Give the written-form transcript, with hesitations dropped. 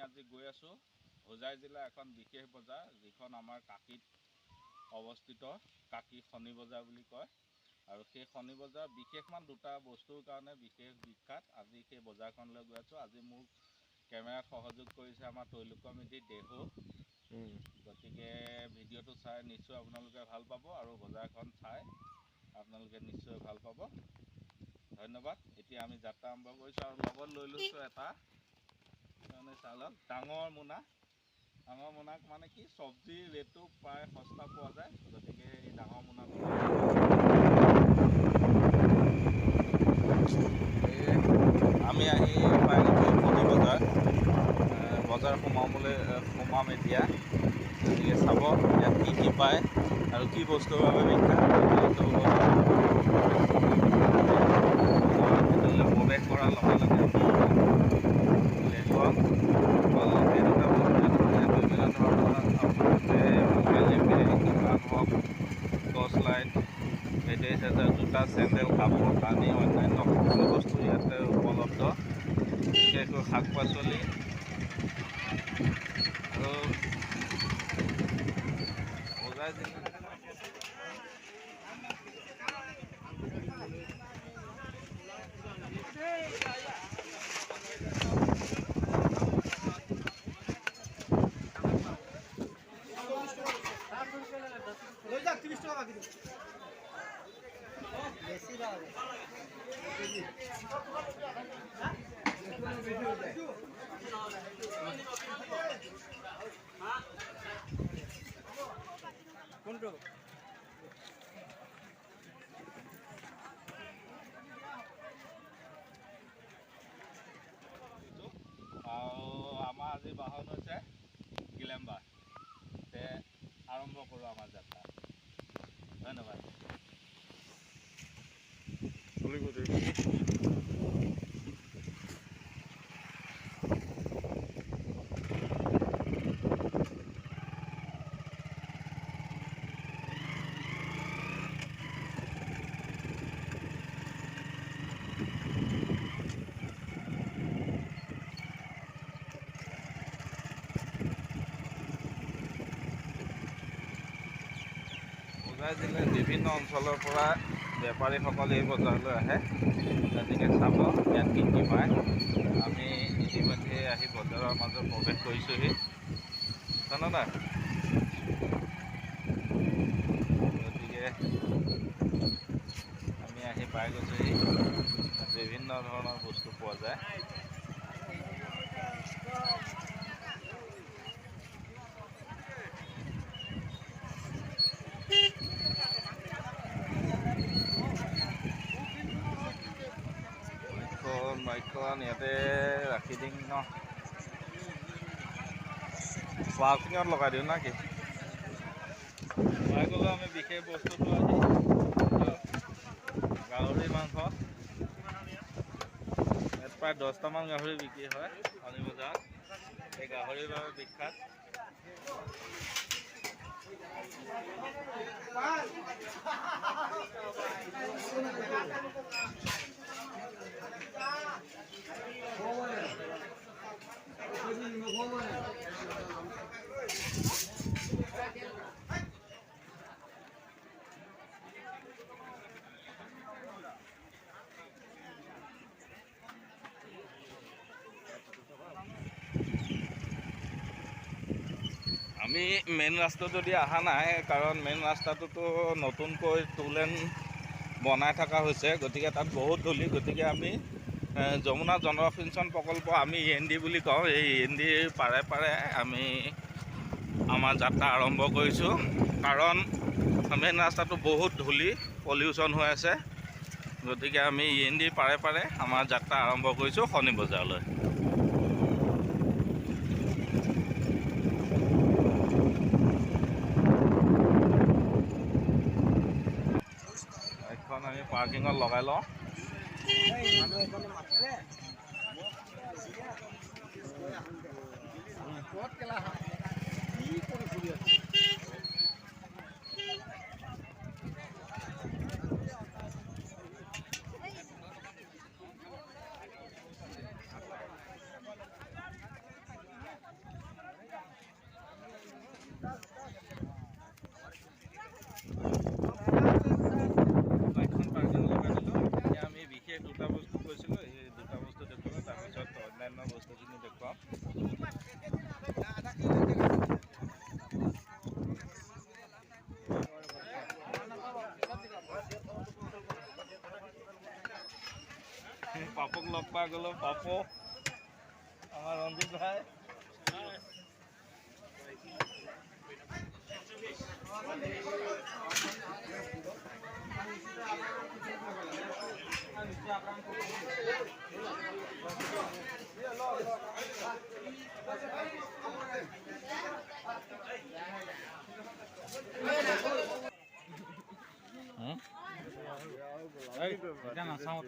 আজি গৈ আছোঁ হোজাই জিলা এখন বিশেষ বজাৰ, যিখন আমাৰ কাকিত অৱস্থিত, কাকি শনি বজাৰ বুলি কয়। আৰু সেই শনি বজাৰ বিশেষমান দুটা বস্তুৰ কাৰণে বিশেষ বিখ্যাত। আজি সেই বজাৰখনলৈ গৈ আছোঁ। আজি মোক কেমেৰাত সহযোগ কৰিছে আমাৰ তৈলুক কমিটিৰ দেহু। গতিকে ভিডিঅ'টো চাই নিশ্চয় আপোনালোকে ভাল পাব আৰু বজাৰখন চাই আপোনালোকে নিশ্চয় ভাল পাব। ধন্যবাদ। এতিয়া আমি যাত্ৰা আৰম্ভ কৰিছোঁ আৰু লগত লৈ লৈছোঁ এটা চালক ডাঙৰ মোনাক মানে কি চব্জিৰ ৰেটটো প্ৰায় সস্তা পোৱা যায়, গতিকে এই ডাঙৰ মোনাটো আমি আহি পাই গৈছোঁ শনি বজাৰ সোমাম এতিয়া। গতিকে চাব ইয়াত কি পায় আৰু কি বস্তুৰ বাবে বিখ্যাত। প্ৰৱেশ কৰাৰ লগে লগে টৰ্চ লাইট, বেটেৰী চাৰ্জাৰ, জোতা, চেণ্ডেল, কাপোৰ কানি, অন্যান্য সকলো বস্তু ইয়াতে উপলব্ধ। বিশেষকৈ শাক পাচলি আৰু হোজাই জিলা কোনটো আৰু আমাৰ আজি বাহন হৈছে গিলেম্বা। আৰম্ভ কৰোঁ আমাৰ যাত্ৰা। ধন্যবাদ। হোজাই জিলাৰ বিভিন্ন অঞ্চলৰ পৰা বেপাৰীসকলে এই বজাৰলৈ আহে। গতিকে চাব ইয়াত কি পায়। আমি ইতিমধ্যে আহি বজাৰৰ মাজত প্ৰৱেশ কৰিছোঁহি। জানানা? গতিকে আমি আহি পাই গৈছোঁহি। বিভিন্ন ধৰণৰ বস্তু পোৱা যায়। মাইকখন ইয়াতে ৰাখি দিম ন, পাৰ্কিঙত লগাই দিওঁ না কি? পাই গ'লেও আমি বিশেষ বস্তুটো আহি গাহৰি মাংস, ইয়াত প্ৰায় 10টামান গাহৰি বিক্ৰী হয় শনি বজাৰত। এই গাহৰিৰ বাবে বিখ্যাত। আমি মেইন ৰাস্তাটো দি অহা নাই, কাৰণ মেইন ৰাস্তাটোতো নতুনকৈ টুলেন বনাই থকা হৈছে। গতিকে তাত বহুত ধূলি। গতিকে আমি যমুনা জনসিঞ্চন প্ৰকল্প, আমি END বুলি কওঁ, এই ENDৰ পাৰে পাৰে আমি আমাৰ যাত্ৰা আৰম্ভ কৰিছোঁ। কাৰণ মেইন ৰাস্তাটো বহুত ধূলি, পলিউশ্যন হৈ আছে। গতিকে আমি ENDৰ পাৰে পাৰে আমাৰ যাত্ৰা আৰম্ভ কৰিছোঁ শনি বজাৰলৈ। এখন আমি পাৰ্কিঙত লগাই লওঁ। পাপক লগ পাই গ'লো। পাপ আমাৰ ৰঞ্জিত ভাই নাচাওঁ